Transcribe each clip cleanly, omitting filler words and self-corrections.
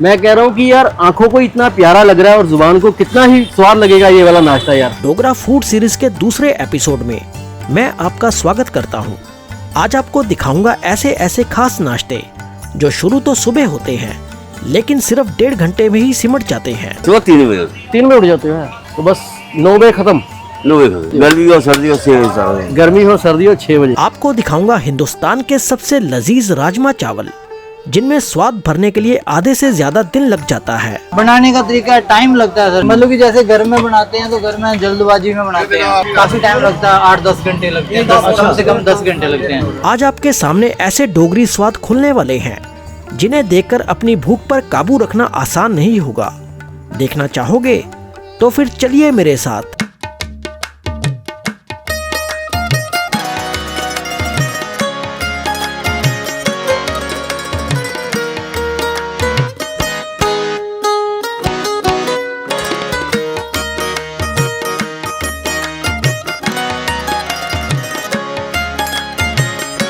मैं कह रहा हूँ कि यार आंखों को इतना प्यारा लग रहा है और जुबान को कितना ही स्वाद लगेगा ये वाला नाश्ता यार। डोगरा फूड सीरीज के दूसरे एपिसोड में मैं आपका स्वागत करता हूँ। आज आपको दिखाऊंगा ऐसे ऐसे खास नाश्ते जो शुरू तो सुबह होते हैं लेकिन सिर्फ 1.5 घंटे में ही सिमट जाते हैं। सुबह 3 बजे 3 बजे उठ जाते हो तो बस 9 बजे खत्म। 9 बजे गर्मी और सर्दी और 6 बजे गर्मी हो सर्दी हो 6 बजे। आपको दिखाऊंगा हिंदुस्तान के सबसे लजीज राजमा चावल जिनमें स्वाद भरने के लिए आधे से ज्यादा दिन लग जाता है। बनाने का तरीका टाइम लगता है सर, मतलब कि जैसे घर में बनाते हैं तो घर में जल्दबाजी में बनाते हैं, काफी टाइम लगता है, 8-10 घंटे लगते हैं, कम से कम 10 घंटे लगते हैं। आज आपके सामने ऐसे डोगरी स्वाद खुलने वाले हैं जिन्हें देखकर अपनी भूख पर काबू रखना आसान नहीं होगा। देखना चाहोगे तो फिर चलिए मेरे साथ।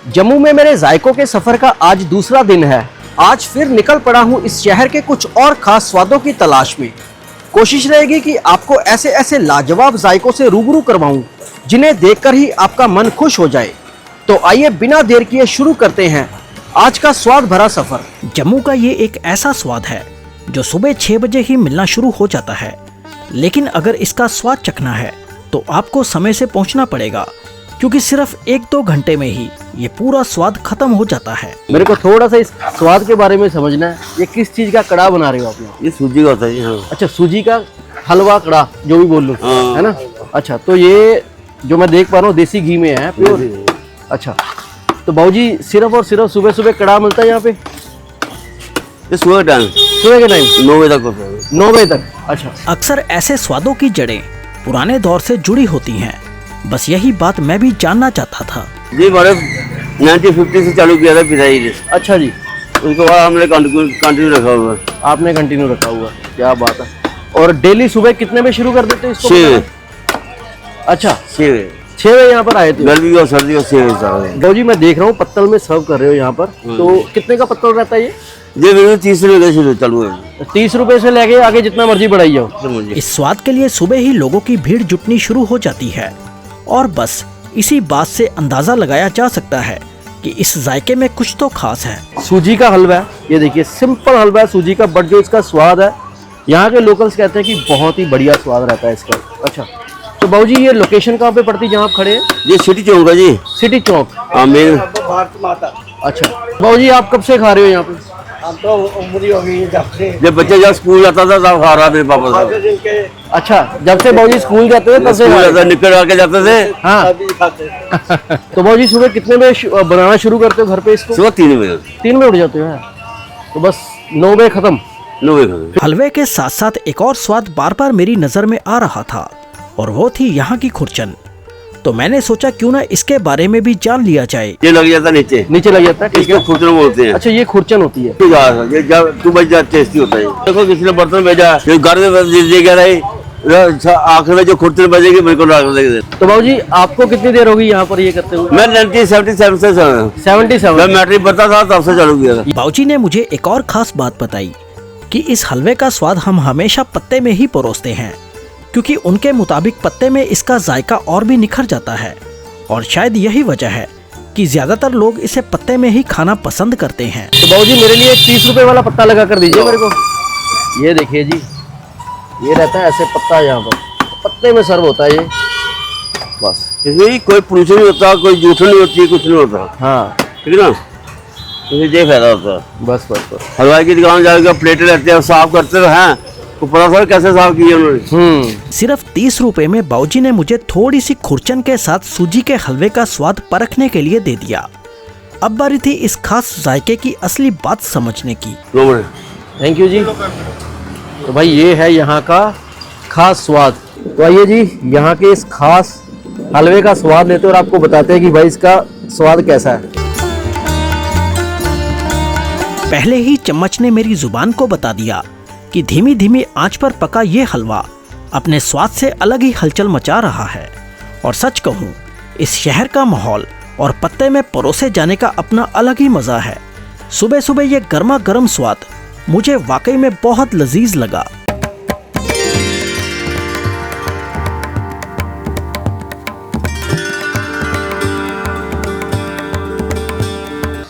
जम्मू में मेरे जायकों के सफर का आज दूसरा दिन है। आज फिर निकल पड़ा हूँ इस शहर के कुछ और खास स्वादों की तलाश में। कोशिश रहेगी कि आपको ऐसे ऐसे लाजवाब जायकों से रूबरू करवाऊं जिन्हें देखकर ही आपका मन खुश हो जाए। तो आइए बिना देर किए शुरू करते हैं आज का स्वाद भरा सफर। जम्मू का ये एक ऐसा स्वाद है जो सुबह 6 बजे ही मिलना शुरू हो जाता है, लेकिन अगर इसका स्वाद चखना है तो आपको समय से पहुंचना पड़ेगा क्योंकि सिर्फ 1-2 घंटे में ही ये पूरा स्वाद खत्म हो जाता है। मेरे को थोड़ा सा इस स्वाद के बारे में समझना है। ये किस चीज का कड़ा बना रहे हो आप लोग? ये सूजी का होता है जी। हाँ। अच्छा, सूजी का हलवा कड़ा जो भी बोल लूं, हाँ। है ना? अच्छा, तो ये जो मैं देख पा रहा हूँ देसी घी में है प्योर। अच्छा, तो बाबूजी सिर्फ और सिर्फ सुबह सुबह कड़ा मिलता है यहाँ पे? ये सुबह टाइम, सुबह के टाइम 9 बजे तक होता है। 9 बजे तक। अच्छा, अक्सर ऐसे स्वादों की जड़ें पुराने दौर से जुड़ी होती हैं। बस यही बात मैं भी जानना चाहता था। जी हमारे 1950 से चालू किया था पिताजी ने। अच्छा जी, उसके बाद हमने कंटिन्यू रखा हुआ है। आपने कंटिन्यू रखा हुआ, क्या बात है। और डेली सुबह कितने बजे शुरू कर देते हो इसको? 6 अच्छा, 6 बजे 6 बजे यहाँ पर आए थे। गर्मी और सर्दी और 6 बजे। बाबूजी मैं देख रहा हूँ पत्तल में सर्व कर रहे हो यहाँ पर, तो कितने का पत्तल रहता है ये? ये मेरे 30 रुपये शुरू चालू है। 30 रुपए से लेके आगे जितना मर्जी बढ़ाई जाओ। इस स्वाद के लिए सुबह ही लोगों की भीड़ जुटनी शुरू हो जाती है और बस इसी बात से अंदाजा लगाया जा सकता है कि इस जायके में कुछ तो खास है। सूजी का हलवा है, ये देखिए सिंपल हलवा है सूजी का, बट जो इसका स्वाद है यहाँ के लोकल्स कहते हैं कि बहुत ही बढ़िया स्वाद रहता है इसका। अच्छा, तो बाबूजी ये लोकेशन कहाँ पे पड़ती है जहाँ आप खड़े हैं? ये सिटी चौक है जी। सिटी चौक। हाँ मेन। अच्छा, बाबूजी आप कब से खा रहे हो यहाँ पे? तो उम्र हो गई जब बच्चे जब स्कूल जाता था तब खा रहा मेरे पापा साहब। अच्छा, जब से बाबूजी स्कूल जाते थे तब से स्कूल जाता निकल आके जाते थे। हाँ। तो बाबूजी सुबह कितने बजे बनाना शुरू करते हो घर पे इसको? सुबह 3 बजे। 3 बजे उठ जाते हो यार, तो बस 9 बजे खत्म। 9 बजे। हलवे के साथ साथ एक और स्वाद बार बार मेरी नजर में आ रहा था और वो थी यहाँ की खुरचन। तो मैंने सोचा क्यों ना इसके बारे में भी जान लिया जाए। ये लग जाता नीचे, नीचे लग जाता है, ठीक है। इसको खुरचन बोलते हैं। अच्छा, ये खुरचन होती है। ये जब 2 बजे टेस्टी होता है। देखो किसी ने बर्तन भेजा, घर में दे गया रही, आखिर में जो खुरचन बजेगी बिल्कुल रख देंगे। तो बाबूजी आपको कितनी देर होगी यहाँ पर ये करते हुए? मैं 1977 से 77। मैं मैट्रिक पढ़ता था तब से चालू किया था। बाबूजी ने मुझे एक और खास बात बताई कि इस हलवे का स्वाद हम हमेशा पत्ते में ही परोसते हैं क्योंकि उनके मुताबिक पत्ते में इसका जायका और भी निखर जाता है और शायद यही वजह है कि ज्यादातर लोग इसे पत्ते में ही खाना पसंद करते हैं। तो बाबूजी मेरे लिए 30 रुपए वाला पत्ता लगा कर दीजिए मेरे को। ये देखिए जी, ये रहता है ऐसे पत्ता, यहाँ पर पत्ते में सर्व होता है ये। बस इसमें कोई पोल्यूशन नहीं होता, कोई जूठन नहीं होती, कुछ नहीं होता। हाँ, ठीक है ना, इसमें ये फायदा होता है। बस बस बस। हलवाई की दुकान जाकर प्लेटें रहते हैं, साफ करते हैं तो पता था कैसे साफ किए उन्होंने। सिर्फ 30 रुपए में बाबूजी ने मुझे थोड़ी सी खुरचन के साथ सूजी के हलवे का स्वाद परखने के लिए दे दिया। अब बारी थी इस खास जायके की असली बात समझने की। थैंक यू जी। तो भाई ये है यहाँ का खास स्वाद। तो आइए जी यहाँ के इस खास हलवे का स्वाद लेते और आपको बताते हैं कि भाई इसका स्वाद कैसा है। पहले ही चम्मच ने मेरी जुबान को बता दिया कि धीमी धीमी आंच पर पका ये हलवा अपने स्वाद से अलग ही हलचल मचा रहा है। और सच कहूँ, इस शहर का माहौल और पत्ते में परोसे जाने का अपना अलग ही मजा है। सुबह सुबह ये गर्मा गर्म स्वाद मुझे वाकई में बहुत लजीज लगा।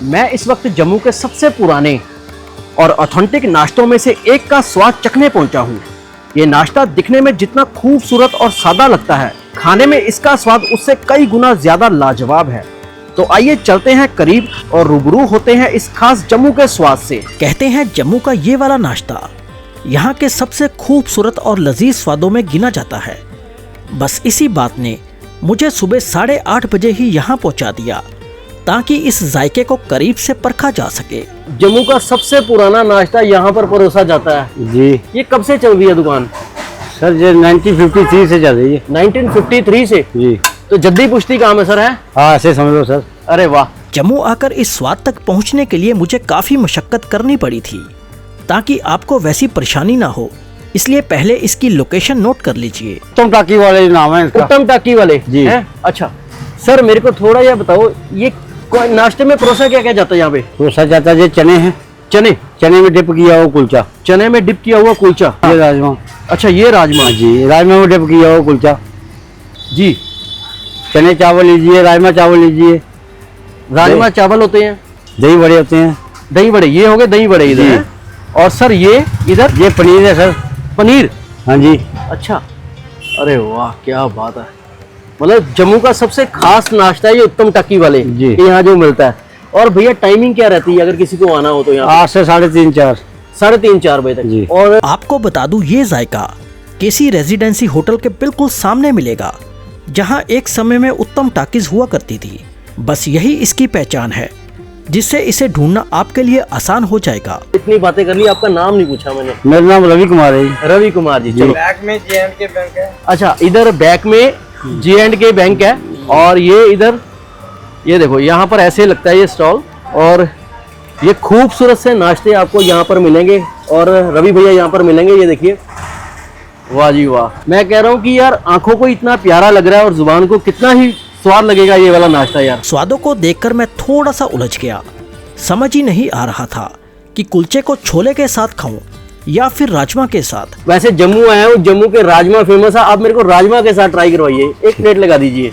मैं इस वक्त जम्मू के सबसे पुराने और ऑथेंटिक नाश्तों में से एक का स्वाद चखने पहुंचा हूं। ये नाश्ता दिखने में जितना खूबसूरत और सादा लगता है, खाने में इसका स्वाद उससे कई गुना ज्यादा लाजवाब है। तो आइए चलते हैं करीब और रूबरू होते हैं इस खास जम्मू के स्वाद से। कहते हैं जम्मू का ये वाला नाश्ता यहाँ के सबसे खूबसूरत और लजीज स्वादों में गिना जाता है। बस इसी बात ने मुझे सुबह 8:30 बजे ही यहाँ पहुँचा दिया ताकि इस जायके को करीब से परखा जा सके। जम्मू का सबसे पुराना नाश्ता यहाँ पर परोसा जाता है जी। ये कब से चल रही है दुकान? सर ये 1953 से चल रही है। 1953 से? जी। तो जद्दी पुश्ती काम है सर, है? हाँ ऐसे समझ लो सर। अरे वाह। जम्मू आकर इस स्वाद तक पहुंचने के लिए मुझे काफी मशक्कत करनी पड़ी थी ताकि आपको वैसी परेशानी ना हो, इसलिए पहले इसकी लोकेशन नोट कर लीजिए। उत्तम टाकी वाले नाम है इसका। उत्तम टाकी वाले जी। है? अच्छा सर मेरे को थोड़ा यह बताओ, ये नाश्ते में परोसा क्या क्या जाता है यहाँ पे? परोसा जाता है, ये चने हैं। चने में डिप किया हुआ कुलचा। चने में डिप किया हुआ कुलचा। ये राजमा। अच्छा ये राजमा। जी, राजमा में डिप किया हुआ कुलचा। जी। चने चावल लीजिए, राजमा चावल लीजिए। राजमा चावल होते हैं, दही बड़े होते हैं। दही बड़े, ये हो गए दही बड़े इधर जी। हैं। और सर ये इधर ये पनीर है सर। पनीर। हाँ जी। अच्छा, अरे वाह क्या बात है। मतलब जम्मू का सबसे खास नाश्ता है ये उत्तम टाकी वाले जी। यहाँ जो मिलता है। और भैया टाइमिंग क्या रहती है अगर किसी को आना हो तो? यहाँ 8 से 3:30 4। 3:30-4 बजे जी। तक। और आपको बता दूं ये जायका केसी रेजिडेंसी होटल के बिल्कुल सामने मिलेगा, जहां एक समय में उत्तम टाकीज हुआ करती थी। बस यही इसकी पहचान है, जिससे इसे ढूंढना आपके लिए आसान हो जाएगा। इतनी बातें कर ली, आपका नाम नहीं पूछा मैंने। मेरा नाम रवि कुमार है। रवि कुमार जी। चलो। बैक में J&K बैंक है। अच्छा इधर बैक में J&K बैंक है और ये इधर, ये देखो यहाँ पर ऐसे लगता है ये स्टॉल। और ये खूबसूरत से नाश्ते आपको यहाँ पर मिलेंगे और रवि भैया यहाँ पर मिलेंगे। ये देखिए, वाह जी वाह। मैं कह रहा हूँ कि यार आंखों को इतना प्यारा लग रहा है और जुबान को कितना ही स्वाद लगेगा ये वाला नाश्ता यार। स्वादों को देखकर मैं थोड़ा सा उलझ गया। समझ ही नहीं आ रहा था कि कुलचे को छोले के साथ खाऊं या फिर राजमा के साथ। वैसे जम्मू आया हूँ, जम्मू के राजमा फेमस है। आप मेरे को राजमा के साथ ट्राई करवाइए, एक प्लेट लगा दीजिए।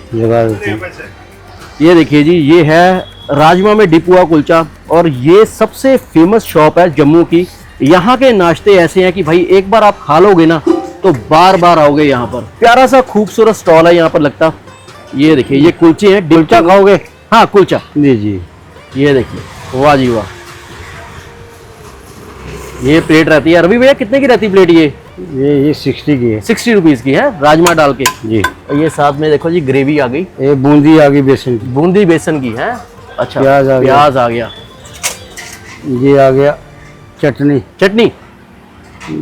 ये देखिए जी, ये है राजमा में डिप हुआ कुलचा और ये सबसे फेमस शॉप है जम्मू की। यहाँ के नाश्ते ऐसे हैं कि भाई एक बार आप खा लोगे ना तो बार बार आओगे यहाँ पर। प्यारा सा खूबसूरत स्टॉल है यहाँ पर लगता। ये देखिए ये कुलचे हैं। कुलचा खाओगे? हाँ कुलचा। जी जी। ये देखिए, वाह जी वाह। ये प्लेट रहती है। रवि भैया कितने की रहती प्लेट? ये 60 की है। 60 रुपीज की है, राजमा डाल के। जी। और ये साथ में देखो जी ग्रेवी आ गई। ये बूंदी आ गई बेसन की। बूंदी बेसन की है। अच्छा प्याज आ गया। प्याज आ गया। ये आ गया चटनी। चटनी।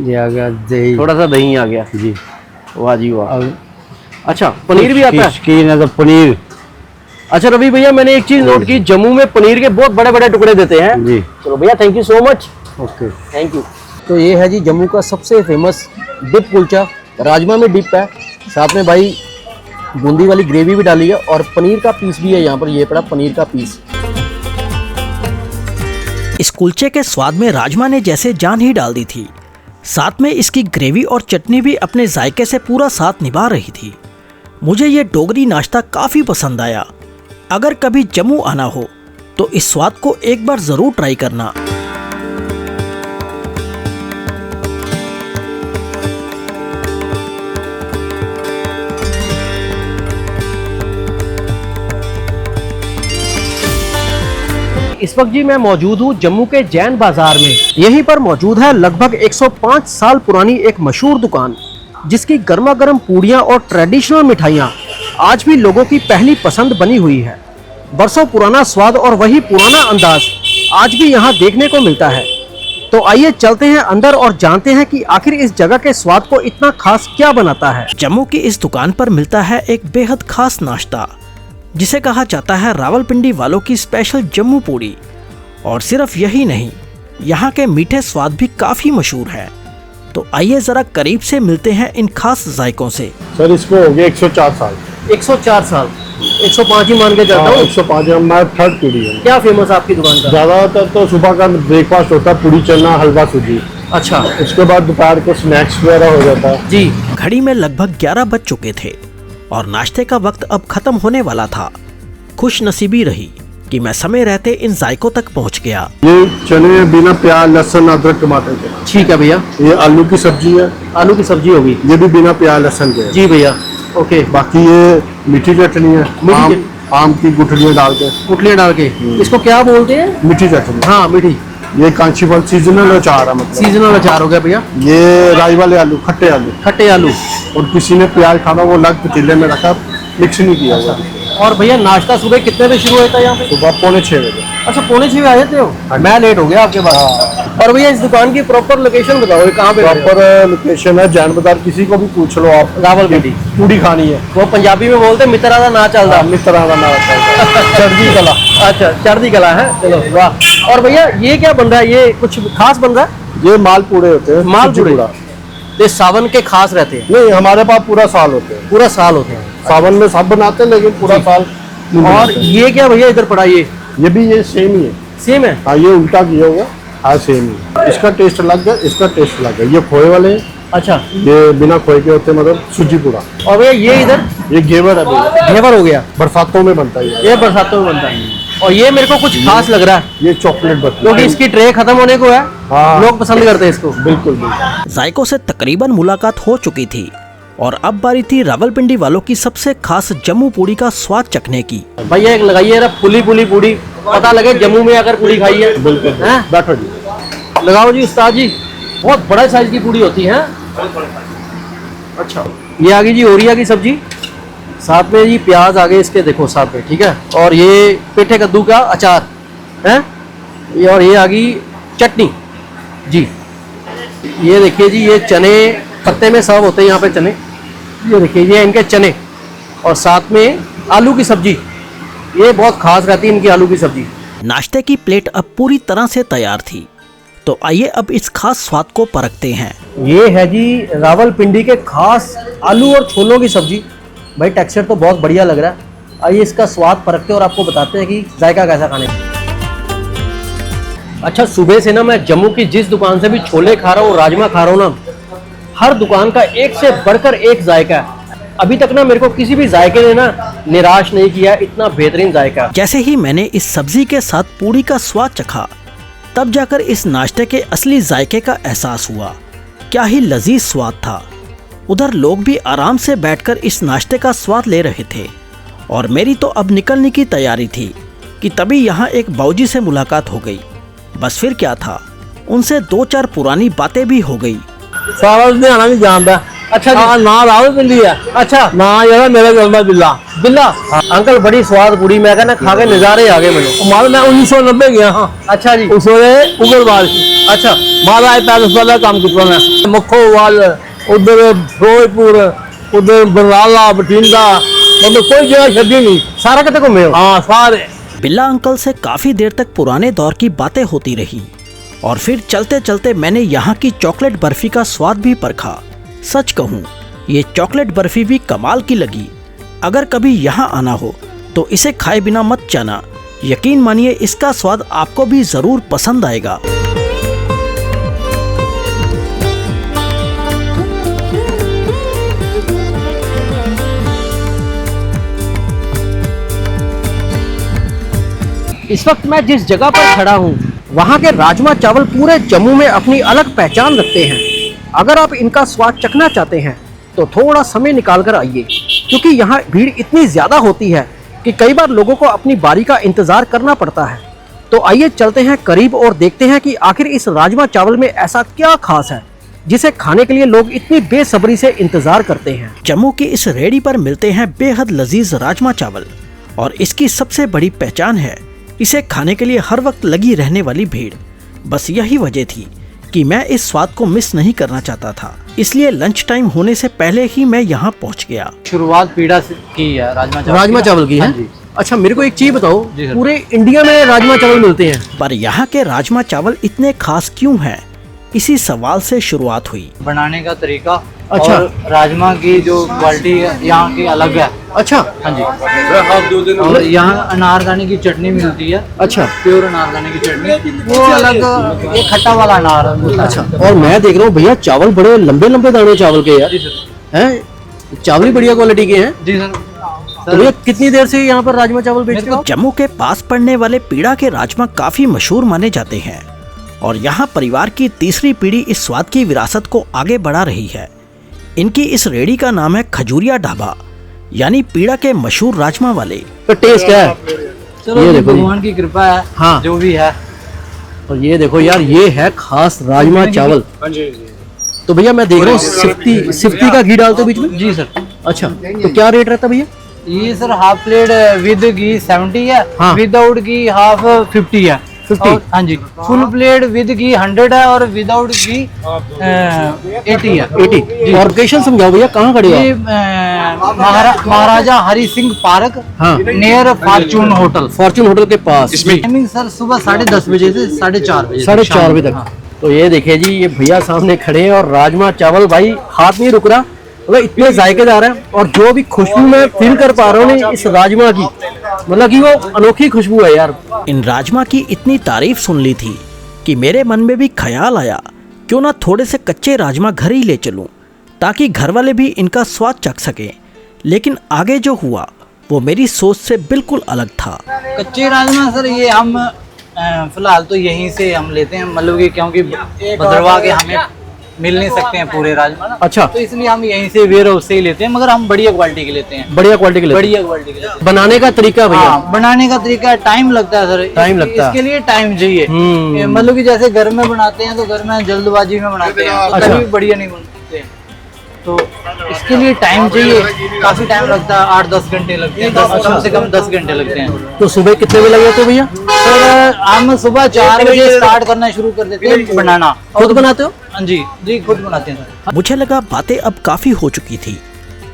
ये आ गया दही। थोड़ा सा दही आ गया। जी। वाह जी वाह। अब अच्छा पनीर भी आता है? शौकीन है तो पनीर। अच्छा रवि भैया मैंने एक चीज नोट की, जम्मू में पनीर के बहुत बड़े बड़े टुकड़े देते हैं। जी। चलो भैया thank you so much. Okay thank you. तो ये है जी जम्मू का सबसे फेमस डिप कुलचा। राजमा में डिप है, साथ में भाई बूंदी वाली ग्रेवी भी डाली है और पनीर का पीस भी है यहाँ पर। ये पड़ा पनीर का पीस। इस कुलचे के स्वाद में राजमा ने जैसे जान ही डाल दी थी, साथ में इसकी ग्रेवी और चटनी भी अपने जायके से पूरा साथ निभा रही थी। मुझे ये डोगरी नाश्ता काफ़ी पसंद आया। अगर कभी जम्मू आना हो तो इस स्वाद को एक बार ज़रूर ट्राई करना। इस वक्त जी मैं मौजूद हूँ जम्मू के जैन बाजार में। यहीं पर मौजूद है लगभग 105 साल पुरानी एक मशहूर दुकान, जिसकी गर्मा गर्म पूड़ियाँ और ट्रेडिशनल मिठाइयाँ आज भी लोगों की पहली पसंद बनी हुई है। बरसों पुराना स्वाद और वही पुराना अंदाज आज भी यहाँ देखने को मिलता है। तो आइए चलते हैं अंदर और जानते हैं कि आखिर इस जगह के स्वाद को इतना खास क्या बनाता है। जम्मू की इस दुकान पर मिलता है एक बेहद खास नाश्ता, जिसे कहा जाता है रावलपिंडी वालों की स्पेशल जम्मू पूड़ी। और सिर्फ यही नहीं, यहाँ के मीठे स्वाद भी काफी मशहूर है। तो आइए जरा करीब से मिलते हैं इन खास जायकों से। सर इसको हो गया 104 साल। 104 साल। 105 ही मान के चलता हूँ। 105 हमारा थर्ड पीढ़ी है। क्या फेमस है आपकी दुकान का? ज्यादातर तो सुबह का ब्रेकफास्ट होता है पूरी चना हलवा सूजी। अच्छा उसके बाद दोपहर को स्नैक्स वगैरह हो जाता है। जी। घड़ी में लगभग 11 बज चुके थे और नाश्ते का वक्त अब खत्म होने वाला था। खुश नसीबी रही कि मैं समय रहते इन जायकों तक पहुंच गया। ये चने बिना प्याज लहसुन अदरक टमाटर के। ठीक है भैया। ये आलू की सब्जी है। आलू की सब्जी होगी। ये भी बिना प्याज लहसुन के। जी भैया। ओके। बाकी ये मीठी चटनी है। मीठी आम की गुठलियाँ डाल के। गुठलियाँ डाल के। इसको क्या बोलते हैं? मीठी चटनी। हाँ मीठी। ये कांची फल सीजनल अचार है, मतलब सीजनल अचार हो गया भैया। ये राई वाले आलू, खट्टे आलू। खट्टे आलू। और किसी ने प्याज खाना वो अलग पतीले में रखा, मिक्स नहीं किया हुआ। और भैया नाश्ता सुबह कितने बजे शुरू होता है यहाँ पे? सुबह 5:45 बजे। अच्छा 5:45 आ जाते हो? मैं लेट हो गया आपके पास। और भैया इस दुकान की प्रॉपर लोकेशन बताओ, ये कहाँ पे? प्रॉपर लोकेशन है जैन बाजार, किसी को भी पूछ लो आप। रावलपिंडी। पूड़ी खानी है वो पंजाबी में बोलते मित्रा का ना चलता। मित्रा का नाम चढ़दी कला। अच्छा चढ़दी कला है। चलो वाह। और भैया ये क्या बन रहा है? ये कुछ खास बन रहा है? ये मालपूड़े होते हैं। मालपूड़े। सूजी ये सावन के खास रहते हैं? नहीं, हमारे पास पूरा साल होते हैं। पूरा साल होते हैं। सावन में सब बनाते हैं, लेकिन पूरा साल नहीं और बनाते हैं। ये क्या भैया इधर पड़ा? ये भी ये सेम ही है। सेम है? हाँ, ये उल्टा किया हुआ। हाँ सेम ही। इसका टेस्ट अलग है, इसका टेस्ट अलग है। ये खोए वाले हैं। अच्छा। ये बिना खोए के होते हैं, मतलब सूजी पूड़ा। और भैया ये इधर ये घेवर है भैया। घेवर हो गया। बरसातों में बनता है ये बरसातों में बनता है। और ये मेरे को कुछ खास लग रहा है ये चॉकलेट बर्फी, क्योंकि इसकी ट्रे खत्म होने को है। हाँ। लोग पसंद करते हैं इसको। बिल्कुल बिल्कुल। जायकों से तकरीबन मुलाकात हो चुकी थी और अब बारी थी रावलपिंडी वालों की सबसे खास जम्मू पूड़ी का स्वाद चखने की। भैया एक लगाइए ना पुली पुली पूड़ी, पता लगे जम्मू में अगर पूड़ी खाई है। बिल्कुल हैं? बैठो जी। लगाओ जी उस्ताद जी। बहुत बड़ा साइज की पूड़ी होती है। अच्छा ये आ गई जी ओरिया की सब्जी, साथ में जी प्याज आ गए इसके, देखो साथ में। ठीक है। और ये पेठे कद्दू का अचार है ये, और ये आ गई चटनी जी। ये देखिए जी, ये चने पत्ते में सर्व होते हैं यहाँ पे चने। ये देखिए ये इनके चने, और साथ में आलू की सब्जी। ये बहुत खास रहती है इनकी आलू की सब्जी। नाश्ते की प्लेट अब पूरी तरह से तैयार थी, तो आइए अब इस खास स्वाद को परखते हैं। ये है जी रावलपिंडी के खास आलू और छोलों की सब्जी। भाई टेक्सचर तो बहुत बढ़िया लग रहा है। आइए इसका स्वाद परखते हैं और आपको बताते हैं कि जायका कैसा खाने का। अच्छा सुबह से ना मैं जम्मू की जिस दुकान से भी छोले खा रहा हूँ, राजमा खा रहा हूँ ना, हर दुकान का एक से बढ़कर एक जायका है। अभी तक ना मेरे को किसी भी जायके ने ना निराश नहीं किया। इतना बेहतरीन जायका। जैसे ही मैंने इस सब्जी के साथ पूड़ी का स्वाद चखा, तब जाकर इस नाश्ते के असली जायके का एहसास हुआ। क्या ही लजीज स्वाद था। उधर लोग भी आराम से बैठकर इस नाश्ते का स्वाद ले रहे थे और मेरी तो अब निकलने की तैयारी थी कि तभी यहाँ एक बाऊजी से मुलाकात हो गई। बस फिर क्या था, उनसे 2-4 पुरानी बातें भी हो गई। सारा लुधियाना भी जानता। अच्छा जी। हाँ, ना रावलपिंडी है। अच्छा ना यार मेरा जन्म बिल्ला। बिल्ला। अंकल बड़ी स्वाद पूड़ी, मैं कहना खा के नजारे आ गए मेरे। हमारे मैं 1990 गया। हाँ अच्छा जी। उस वे उग्रवाद। अच्छा महाराज पैलेस वाला काम किया मैं। मखोवाल, उधर फिरोजपुर, उधर बरनाला, बठिंडा, मतलब कोई जगह छड़ी नहीं। सारा कितने घूमे हो? हाँ सारे। बिल्ला अंकल से काफी देर तक पुराने दौर की बातें होती रही और फिर चलते चलते मैंने यहाँ की चॉकलेट बर्फी का स्वाद भी परखा। सच कहूँ ये चॉकलेट बर्फी भी कमाल की लगी। अगर कभी यहाँ आना हो तो इसे खाए बिना मत जाना। यकीन मानिए इसका स्वाद आपको भी जरूर पसंद आएगा। इस वक्त मैं जिस जगह पर खड़ा हूँ वहाँ के राजमा चावल पूरे जम्मू में अपनी अलग पहचान रखते हैं। अगर आप इनका स्वाद चखना चाहते हैं तो थोड़ा समय निकाल कर आइए, क्योंकि यहाँ भीड़ इतनी ज़्यादा होती है कि कई बार लोगों को अपनी बारी का इंतज़ार करना पड़ता है। तो आइए चलते हैं करीब और देखते हैं कि आखिर इस राजमा चावल में ऐसा क्या खास है जिसे खाने के लिए लोग इतनी बेसब्री से इंतज़ार करते हैं। जम्मू की इस रेहड़ी पर मिलते हैं बेहद लजीज राजमा चावल और इसकी सबसे बड़ी पहचान है इसे खाने के लिए हर वक्त लगी रहने वाली भीड़। बस यही वजह थी कि मैं इस स्वाद को मिस नहीं करना चाहता था, इसलिए लंच टाइम होने से पहले ही मैं यहाँ पहुँच गया। शुरुआत पीड़ा से की है राजमा चावल की है? अच्छा मेरे को एक चीज बताओ, पूरे इंडिया में राजमा चावल मिलते हैं, पर यहाँ के राजमा चावल इतने खास क्यों हैं, इसी सवाल से शुरुआत हुई। बनाने का तरीका अच्छा। और राजमा की जो क्वालिटी है यहाँ की अलग है। अच्छा हाँ जी। और यहाँ अनारदाने की चटनी मिलती है, अच्छा प्योर अनारदाने की चटनी, वो अलग एक खट्टा वाला अनार होता है। अच्छा। और मैं देख रहा हूँ भैया चावल बड़े लंबे लंबे दाने चावल के यार हैं, चावल ही बढ़िया क्वालिटी के हैं। जी सर। तो भैया कितनी देर से यहाँ पर राजमा चावल बेचते हो? जम्मू के पास पड़ने वाले पीड़ा के राजमा काफी मशहूर माने जाते हैं और यहाँ परिवार की तीसरी पीढ़ी इस स्वाद की विरासत को आगे बढ़ा रही है। इनकी इस रेडी का नाम है खजूरिया ढाबा, यानी पीड़ा के मशहूर राजमा वाले। तो टेस्ट है। चलो ये ये देखो भगवान की कृपा है। हाँ। जो भी है। और ये देखो यार, ये है खास राजमा चावल। तो भैया मैं देख रहा हूँ सिफ्ती का घी डालते हो बीच में? जी सर। अच्छा, तो क्या रेट रहता है भैया? ये सर हाफ प्लेट विद घी 70 है, हाँ। विदाउट घी हाफ 50 है। 50? और हाँ जी, फुल प्लेट विद घी 100 है और विदाउट घी 80 है। 80। और लोकेशन समझाओ भैया, कहाँ खड़े हो ये आप? महाराजा हरि सिंह पार्क, हाँ। Near Fortune hotel. Fortune hotel के पास। टाइमिंग सर सुबह 10:30 बजे से 4:30 बजे। 4:30 बजे तक। हाँ। तो ये देखिए जी, ये भैया सामने खड़े हैं और राजमा चावल भाई हाथ नहीं रुक रहा, मतलब इतने जायकेदार हैं। और जो भी खुशबू मैं फील कर पा रहा हूँ ना इस राजमा की, मतलब कि वो अनोखी खुशबू है यार। इन राजमा की इतनी तारीफ सुन ली थी कि मेरे मन में भी ख्याल आया क्यों ना थोड़े से कच्चे राजमा घर ही ले चलूं, ताकि घर वाले भी इनका स्वाद चख सकें। लेकिन आगे जो हुआ वो मेरी सोच से बिल्कुल अलग था। कच्चे राजमा सर ये हम फिलहाल तो यहीं से हम लेते हैं, मतलब कि क्योंकि भद्रवा के हमें मिल नहीं सकते हैं पूरे राजमा ना। अच्छा। तो इसलिए हम यहीं से वेयर हाउस से ही लेते हैं, मगर हम बढ़िया क्वालिटी के लेते हैं। बढ़िया क्वालिटी के लिए। बढ़िया क्वालिटी के लेते हैं। बनाने का तरीका भैया? हाँ, बनाने का तरीका टाइम लगता है सर। टाइम लगता है। इसके लिए टाइम चाहिए। मतलब कि जैसे घर में बनाते हैं तो घर में जल्दबाजी में बनाते हैं, तो अच्छा। कभी बढ़िया नहीं बनते। तो इसके लिए टाइम चाहिए, काफी टाइम लगता है, 8-10 घंटे लगते हैं। कम से कम 10 घंटे लगते हैं। तो सुबह कितने बजे लगे थे भैया? सर हम सुबह 4 बजे स्टार्ट करना शुरू कर देते हैं बनाना। खुद बनाते हो? हाँ जी, जी खुद बनाते हैं सर। मुझे लगा बातें अब काफी हो चुकी थी,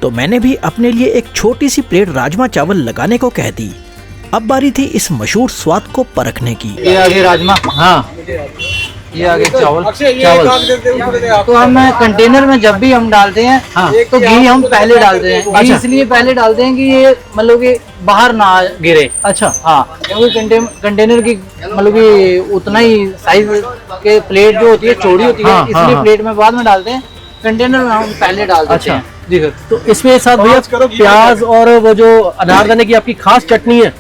तो मैंने भी अपने लिए एक छोटी सी प्लेट राजमा चावल लगाने को कह दी। अब बारी थी इस मशहूर स्वाद को परखने की। ये आगे राजमा, हाँ। ये आगे चावल। तो हम कंटेनर में जब भी हम डालते हैं, हाँ। तो घी हम पहले डालते हैं। घी अच्छा। इसलिए पहले डालते हैं कि ये मतलब कि बाहर ना गिरे। अच्छा। हाँ, क्योंकि कंटेनर की मतलब कि उतना ही साइज के प्लेट जो होती है चौड़ी होती है, हाँ, इसलिए हाँ। प्लेट में बाद में डालते हैं, कंटेनर में हम पहले डाल देते अच्छा। हैं। जी सर। तो इसमें साथ भैया प्याज और वो जो अनारदाने की आपकी खास चटनी है,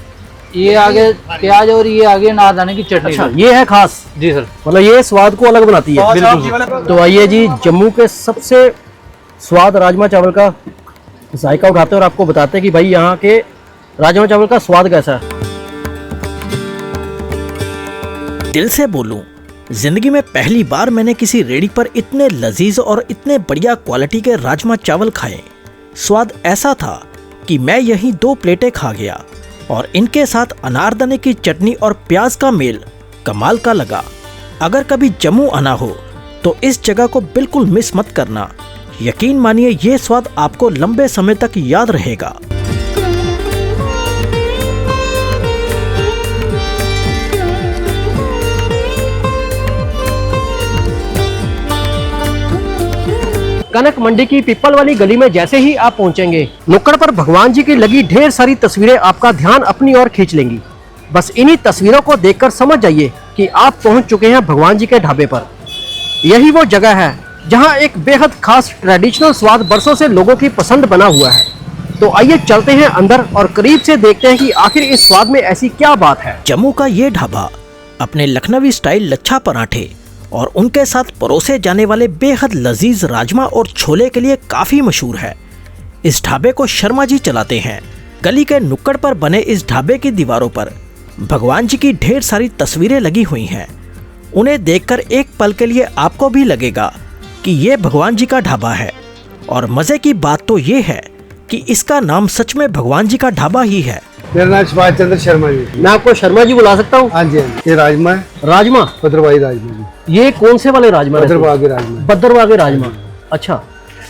ये आगे प्याज और ये आगे अनारदाने की चटनी। अच्छा, ये है खास। जी सर। मतलब ये स्वाद को अलग बनाती है। बिल्कुल। तो आइए जी, जम्मू के सबसे स्वाद राजमा चावल का जायका उठाते हैं और आपको बताते हैं कि भाई यहाँ के राजमा चावल का स्वाद कैसा है। दिल से बोलूं, जिंदगी में पहली बार मैंने किसी रेडी पर इतने लजीज और इतने बढ़िया क्वालिटी के राजमा चावल खाए। स्वाद ऐसा था कि मैं यहीं 2 प्लेटें खा गया और इनके साथ अनारदाने की चटनी और प्याज का मेल कमाल का लगा। अगर कभी जम्मू आना हो तो इस जगह को बिल्कुल मिस मत करना। यकीन मानिए ये स्वाद आपको लंबे समय तक याद रहेगा। कनक मंडी की पीपल वाली गली में जैसे ही आप पहुंचेंगे, नुक्कड़ पर भगवान जी की लगी ढेर सारी तस्वीरें आपका ध्यान अपनी ओर खींच लेंगी। बस इन्हीं तस्वीरों को देखकर समझ जाइए कि आप पहुंच चुके हैं भगवान जी के ढाबे पर। यही वो जगह है जहां एक बेहद खास ट्रेडिशनल स्वाद बरसों से लोगों की पसंद बना हुआ है। तो आइए चलते हैं अंदर और करीब से देखते हैं कि आखिर इस स्वाद में ऐसी क्या बात है। जम्मू का ये ढाबा अपने लखनवी स्टाइल लच्छा पराठे और उनके साथ परोसे जाने वाले बेहद लजीज राजमा और छोले के लिए काफी मशहूर है। इस ढाबे को शर्मा जी चलाते हैं। गली के नुक्कड़ पर बने इस ढाबे की दीवारों पर भगवान जी की ढेर सारी तस्वीरें लगी हुई हैं। उन्हें देखकर एक पल के लिए आपको भी लगेगा कि ये भगवान जी का ढाबा है। और मजे की बात तो ये है कि इसका नाम सच में भगवान जी का ढाबा ही है। मेरा नाम सुभाष चंद्र शर्मा जी। मैं आपको शर्मा जी बुला सकता हूँ? हाँ जी, हाँ जी। ये राजमा है, राजमा? भद्रवाही राजमा जी। ये कौन से वाले राजमा? भद्रवाह के राजमा। भद्रवाह के राजमा। अच्छा,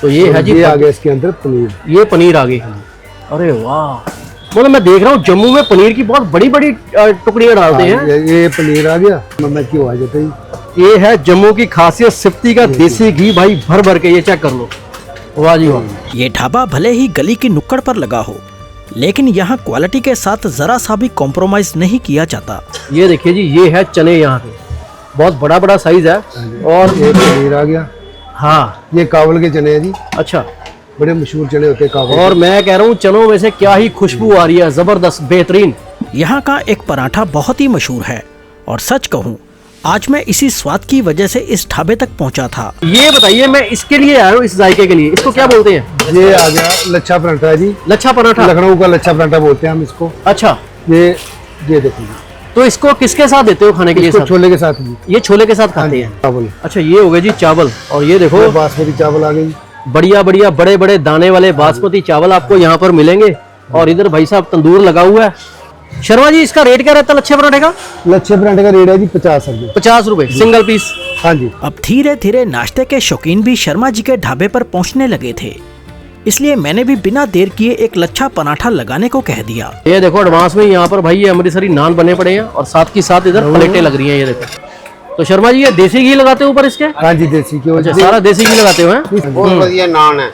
तो ये है जी। ये आगे इसके अंदर पनीर। ये पनीर आगे। अरे वाह, मतलब मैं देख रहा हूँ जम्मू में पनीर की बहुत बड़ी बड़ी टुकड़ियां डालते हैं। ये पनीर आ गया, मैं क्यों आ जाता ही। ये है जम्मू की खासियत, सिप्ती का देसी घी भाई, भर भर के। ये चेक कर लो, वाह जी वाह। ये ढाबा भले ही गली की नुक्कड़ पर लगा हो, लेकिन यहाँ क्वालिटी के साथ जरा सा भी कॉम्प्रोमाइज नहीं किया जाता। ये देखिए जी, ये है चने यहाँ के, बहुत बड़ा बड़ा साइज है। और ये पनीर आ गया। हाँ, ये काबुल के चने हैं जी, अच्छा। बड़े मशहूर चने होते हैं काबुल। और मैं कह रहा हूँ चनों में से क्या ही खुशबू आ रही है, जबरदस्त, बेहतरीन। यहाँ का एक पराठा बहुत ही मशहूर है, और सच कहूँ आज मैं इसी स्वाद की वजह से इस ढाबे तक पहुँचा था। ये बताइए, मैं इसके लिए आया हूँ, इस जायके के लिए। इसको क्या बोलते हैं? ये आ गया लच्छा पराठा है जी, लच्छा पराठा। लखनऊ का लच्छा पराठा बोलते हैं हम इसको। अच्छा, ये देखो जी, तो इसको किसके साथ देते हो खाने के लिए? इसको साथ? छोले के साथ जी। ये छोले के साथ खाते हैं। चावल, अच्छा, ये हो गए जी चावल। और ये देखो, ये बासमती चावल आ गई। बढ़िया बढ़िया बड़े बड़े दाने वाले बासमती चावल आपको यहाँ पर मिलेंगे। और इधर भाई साहब तंदूर लगा हुआ है। शर्मा जी, इसका रेट क्या रहता है लच्छे पराठे का? लच्छे पराठे का रेट है जी 50 रुपये। 50 रुपए सिंगल पीस। हाँ जी। अब धीरे धीरे नाश्ते के शौकीन भी शर्मा जी के ढाबे पर पहुंचने लगे थे, इसलिए मैंने भी बिना देर किए एक लच्छा पराठा लगाने को कह दिया। ये देखो एडवांस में यहाँ पर भाई ये अमृतसरी नान बने पड़े हैं, और साथ की साथ इधर प्लेटें लग रही हैं। ये देखो, तो शर्मा जी ये देसी घी लगाते हो ऊपर इसके? हाँ जी, देसी घी। अच्छा, सारा देसी घी लगाते हो हैं? बहुत बढ़िया नान है।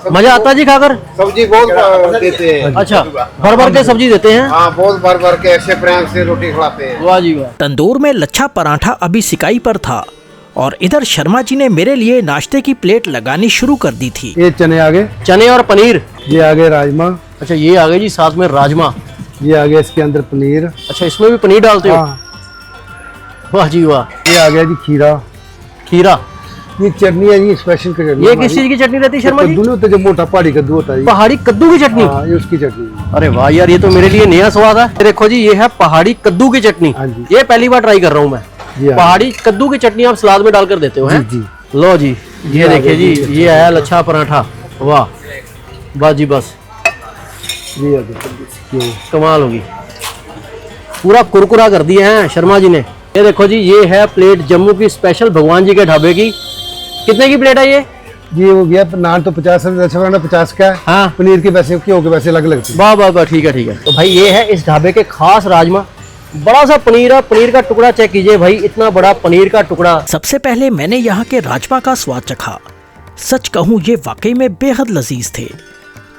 मजा आता है जी खाकर? सब्जी बहुत देते हैं। अच्छा, भर भर के सब्जी देते हैं? हाँ, बहुत भर भर के ऐसे प्रेम से रोटी खिलाते हैं। वाह जी वाह। तंदूर में लच्छा पराठा अभी सिकाई पर था, और इधर शर्मा जी ने मेरे लिए नाश्ते की प्लेट लगानी शुरू कर दी थी। ये चने आ गए, चने और पनीर। ये आ गए राजमा, अच्छा, ये आ गए जी साथ में राजमा। ये आ गया इसके अंदर पनीर। अच्छा, इसमें भी पनीर डालते हो? हाँ। वाह जी वाह। ये आ गया जी खीरा। खीरा, ये चटनी है जी, स्पेशल की चटनी। ये किस चीज की चटनी रहती है शर्मा जी? कद्दू नहीं होता जो मोटा पहाड़ी कद्दू होता है जी। पहाड़ी कद्दू की चटनी। हाँ, ये उसकी चटनी। अरे वाह यार, ये तो मेरे लिए नया स्वाद है। देखो जी, ये है पहाड़ी कद्दू की चटनी। हाँ जी। ये पहली बार ट्राई कर रहा हूँ मैं। जी हाँ। पहाड़ी कद्दू की चटनी आप सलाद में डालकर देते हो, हैं? जी। लो जी, ये देखिए जी, ये आया लच्छा पराठा। वाह, बस जी बस, ये आ गया। कमाल होगी। पूरा कुरकुरा कर दिया है शर्मा जी ने। ये देखो जी, ये है प्लेट जम्मू की स्पेशल भगवान जी के ढाबे की। कितने की प्लेट है ये? ये हो गया नान तो 50 रुपये, लच्छा पराठा 50 का है। हाँ। पनीर के पैसे क्यों के पैसे अलग लगते हैं। वाह वाह वाह, ठीक है ठीक है। तो भाई ये है इस ढाबे के खास राजमा। बड़ा सा पनीर है, पनीर का टुकड़ा चेक कीजिए भाई, इतना बड़ा पनीर का टुकड़ा। सबसे पहले मैंने यहाँ के राजमा का स्वाद चखा। सच कहूँ ये वाकई में बेहद लजीज थे।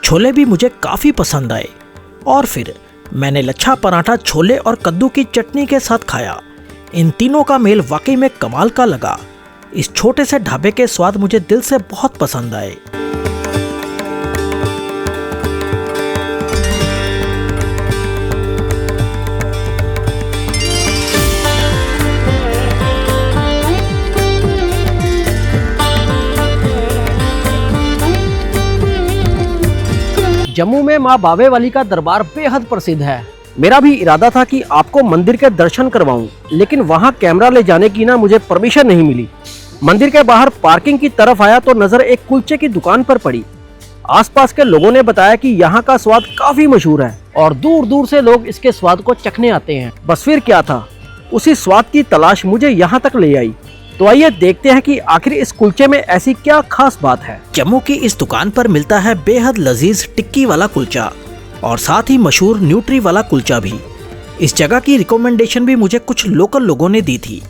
छोले भी मुझे काफी पसंद आए, और फिर मैंने लच्छा पराठा छोले और कद्दू की चटनी के साथ खाया। इन तीनों का मेल वाकई में कमाल का लगा। इस छोटे से ढाबे के स्वाद मुझे दिल से बहुत पसंद आए। जम्मू में माँ बावे वाली का दरबार बेहद प्रसिद्ध है। मेरा भी इरादा था कि आपको मंदिर के दर्शन करवाऊं, लेकिन वहां कैमरा ले जाने की ना मुझे परमिशन नहीं मिली। मंदिर के बाहर पार्किंग की तरफ आया तो नजर एक कुलचे की दुकान पर पड़ी। आसपास के लोगों ने बताया कि यहाँ का स्वाद काफी मशहूर है और दूर दूर से लोग इसके स्वाद को चखने आते हैं। बस फिर क्या था, उसी स्वाद की तलाश मुझे यहाँ तक ले आई। तो आइए देखते हैं कि आखिर इस कुलचे में ऐसी क्या खास बात है। जम्मू की इस दुकान पर मिलता है बेहद लजीज टिक्की वाला कुलचा, और साथ ही मशहूर न्यूट्री वाला कुलचा भी। इस जगह की रिकमेंडेशन भी मुझे कुछ लोकल लोगों ने दी थी।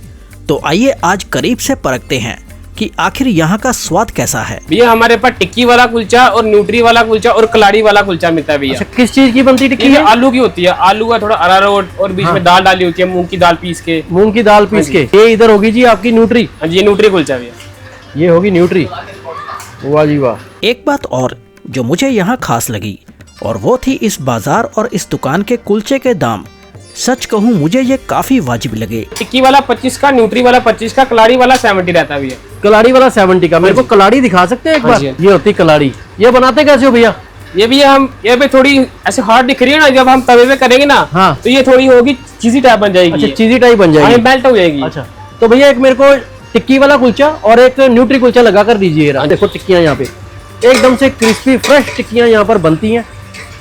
तो आइए आज करीब से परखते हैं कि आखिर यहाँ का स्वाद कैसा है। भैया हमारे पास टिक्की वाला कुलचा और न्यूट्री वाला कुलचा और कलाड़ी वाला कुलचा मिलता है भैया। अच्छा, किस चीज की बनती टिक्की ये है? आलू की होती है, आलू का थोड़ा अरारोट और बीच में दाल डाली होती है, मूंग की दाल पीस के। मूंग की दाल पीस के। ये इधर होगी जी आपकी न्यूट्री। हाँ जी, ये न्यूट्री कुलचा भैया। ये होगी न्यूट्री। वाह जी वाह। एक बात और जो मुझे यहाँ खास लगी, और वो थी इस बाजार और इस दुकान के कुलचे के दाम। सच कहूँ मुझे ये काफी वाजिब लगे। टिक्की वाला 25 का, न्यूट्री वाला 25 का, कलाड़ी वाला 70 रहता है भैया। कलाड़ी वाला 70 का। मेरे को कलाड़ी दिखा सकते हैं एक हाँ बार? जी। ये होती कलाड़ी। ये बनाते कैसे हो भैया? ये भैया हम ये पे थोड़ी ऐसे हार्ड दिख रही है ना, जब हम तवे पे करेंगे ना हाँ। तो ये थोड़ी होगी चीजी टाइप बन जाएगी। अच्छा, चीजी टाइप बन जाएगी। मेल्ट हो जाएगी। अच्छा, तो भैया एक मेरे को टिक्की वाला कुलचा और एक न्यूट्री कुलचा लगा कर दीजिए। देखो टिक्कियाँ यहाँ पे एकदम से क्रिस्पी फ्रेश टिक्कियाँ यहाँ पर बनती हैं।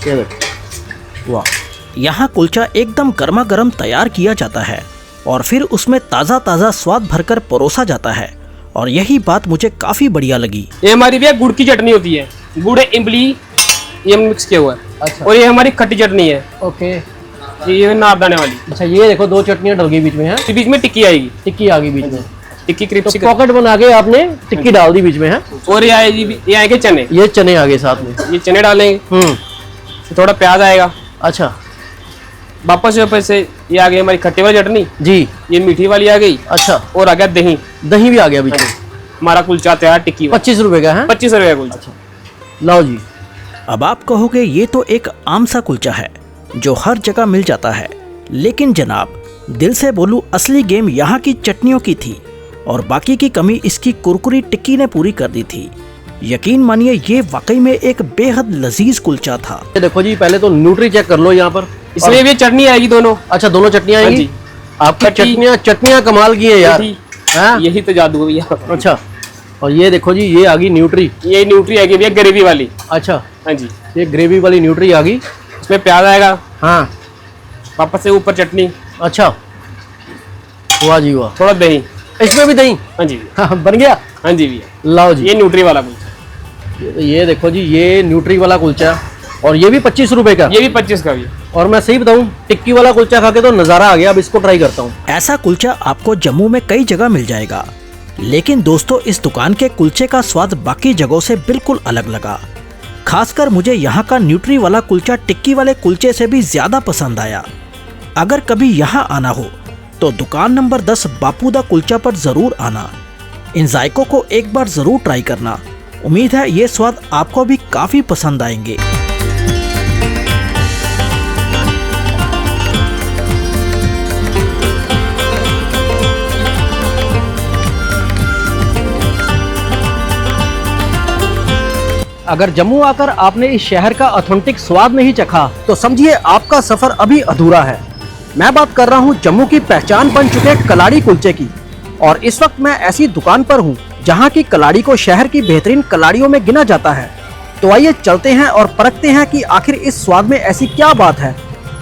ये देखो, वाह। यहाँ कुलचा एकदम गर्मा गर्म तैयार किया जाता है और फिर उसमें ताज़ा ताज़ा स्वाद भरकर परोसा जाता है, और यही बात मुझे काफ़ी बढ़िया लगी। ये हमारी भैया गुड़ की चटनी होती है। गुड़, इमली, ये मिक्स किया हुआ है। अच्छा। और ये हमारी खट्टी चटनी है, ओके। ये नारदाने वाली। अच्छा, ये देखो 2 चटनियाँ डल गई बीच में है, फिर बीच में टिक्की आएगी, टिक्की आ गई बीच में, टिक्की तो क्रिप्सी। पॉकेट बना के आपने टिक्की डाल दी बीच में है। और ये आएगी, ये आएंगे चने, ये चने आ गए साथ में। ये चने डालेंगे, फिर थोड़ा प्याज आएगा, अच्छा वापस ऊपर से ये आ गई हमारी खट्टी वाली चटनी, जी, ये मीठी वाली आ गई, अच्छा, और आ गया दही। दही भी आ गया बीच में। हमारा कुलचा तैयार टिक्की 25 रुपए का है। 25 रुपये का कुलचा। लाओ जी। अब आप कहोगे ये तो एक आम सा कुलचा है जो हर जगह मिल जाता है, लेकिन जनाब दिल से बोलूं, असली गेम यहाँ की चटनियों की थी और बाकी की कमी इसकी कुरकुरी टिक्की ने पूरी कर दी थी। यकीन मानिए ये वाकई में एक बेहद लजीज कुलचा था। ये देखो जी, पहले तो न्यूट्री चेक कर लो यहाँ पर, इसमें भी चटनी आएगी दोनों। अच्छा, दोनों चटनियाँ हाँ आएंगी। जी। आपकी खट्टी- चटनियाँ कमाल की है यार। हाँ? यही तो जादू है भैया। अच्छा, और ये देखो जी, ये आ गई न्यूट्री। ये न्यूट्री आएगी भैया ग्रेवी वाली। अच्छा, हाँ जी, ये ग्रेवी वाली न्यूट्री आ गई। इसमें प्याज आएगा, हाँ, वापस से ऊपर चटनी, अच्छा, वाह जी वाह। थोड़ा दही। इसमें भी दही। हाँ जी, हाँ, बन गया। हाँ जी भैया, लाओ जी। ये न्यूट्री वाला कुलचा। ये देखो जी, ये न्यूट्री वाला कुलचा, और ये भी 25 रुपए का। ये भी 25 का भैया। और मैं सही बताऊं, टिक्की वाला कुलचा खा के तो नज़ारा आ गया। अब इसको ट्राई करता हूँ। ऐसा कुलचा आपको जम्मू में कई जगह मिल जाएगा, लेकिन दोस्तों इस दुकान के कुलचे का स्वाद बाकी जगहों से बिल्कुल अलग लगा। खासकर मुझे यहाँ का न्यूट्री वाला कुलचा टिक्की वाले कुलचे से भी ज्यादा पसंद आया। अगर कभी यहाँ आना हो तो दुकान नंबर 10 बापूदा कुलचा पर जरूर आना। इन जायकों को एक बार जरूर ट्राई करना। उम्मीद है ये स्वाद आपको भी काफी पसंद आएंगे। अगर जम्मू आकर आपने इस शहर का ऑथेंटिक स्वाद नहीं चखा तो समझिए आपका सफर अभी अधूरा है। मैं बात कर रहा हूँ जम्मू की पहचान बन चुके कलाड़ी कुलचे की, और इस वक्त मैं ऐसी दुकान पर हूँ जहाँ की कलाड़ी को शहर की बेहतरीन कलाड़ियों में गिना जाता है। तो आइए चलते हैं और परखते हैं कि आखिर इस स्वाद में ऐसी क्या बात है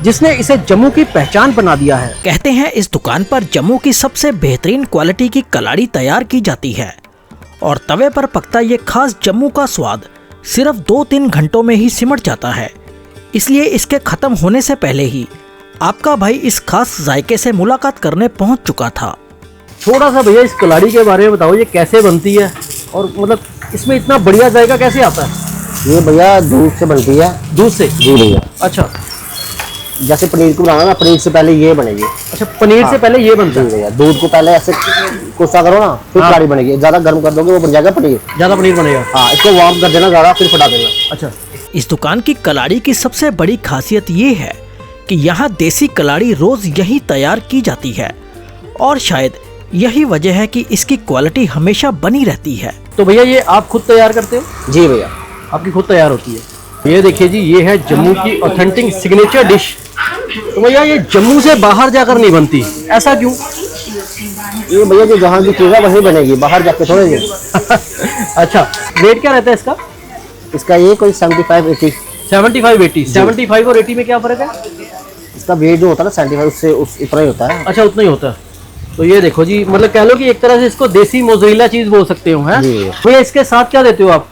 जिसने इसे जम्मू की पहचान बना दिया है। कहते हैं इस दुकान पर जम्मू की सबसे बेहतरीन क्वालिटी की कलाड़ी तैयार की जाती है और तवे पर पकता ये खास जम्मू का स्वाद सिर्फ 2-3 घंटों में ही सिमट जाता है। इसलिए इसके खत्म होने से पहले ही आपका भाई इस खास जायके से मुलाकात करने पहुंच चुका था। थोड़ा सा भैया इस कलाड़ी के बारे में बताओ, ये कैसे बनती है और मतलब इसमें इतना बढ़िया जायका कैसे आता है? ये भैया दूध से बनती है। दूध से? जी भैया। अच्छा, जैसे पनीर को बनाना ना, पनीर से पहले ये बनेगी। अच्छा, पनीर से पहले ये बनता जी है? भैया, दूध को पहले ऐसे कोसा करो ना, फिर हाँ। कलाड़ी बनेगी। ज्यादा गर्म कर दोगे वो बन जाएगा पनीर। ज्यादा पनीर बनेगा? हाँ, इसको वार्म कर देना ज्यादा, फिर फटा देना। अच्छा, इस दुकान की कलाड़ी की सबसे बड़ी खासियत ये है कि यहाँ देसी कलाड़ी रोज यही तैयार की जाती है और शायद यही वजह है कि इसकी क्वालिटी हमेशा बनी रहती है। तो भैया ये आप खुद तैयार करते हो? जी भैया, आपकी खुद तैयार होती है। ये देखिए जी, ये है जम्मू की ऑथेंटिक सिग्नेचर डिश। तो भैया ये जम्मू से बाहर जाकर नहीं बनती, ऐसा क्यों? ये भैया जो जहाँ की चीज़ है वही बनेगी, बाहर जाके थोड़े नहीं। अच्छा, रेट क्या रहता है इसका? इसका ये कोई 75-80। 75-80। 75 और 80 में क्या फर्क है? इसका वेट जो होता है ना 75, उससे इतना ही होता है। अच्छा, उतना ही होता है। तो ये देखो जी, मतलब कह लो कि एक तरह से इसको देसी मोज़रेला चीज बोल सकते हो, हैं? जी। भैया इसके साथ क्या देते हो आप?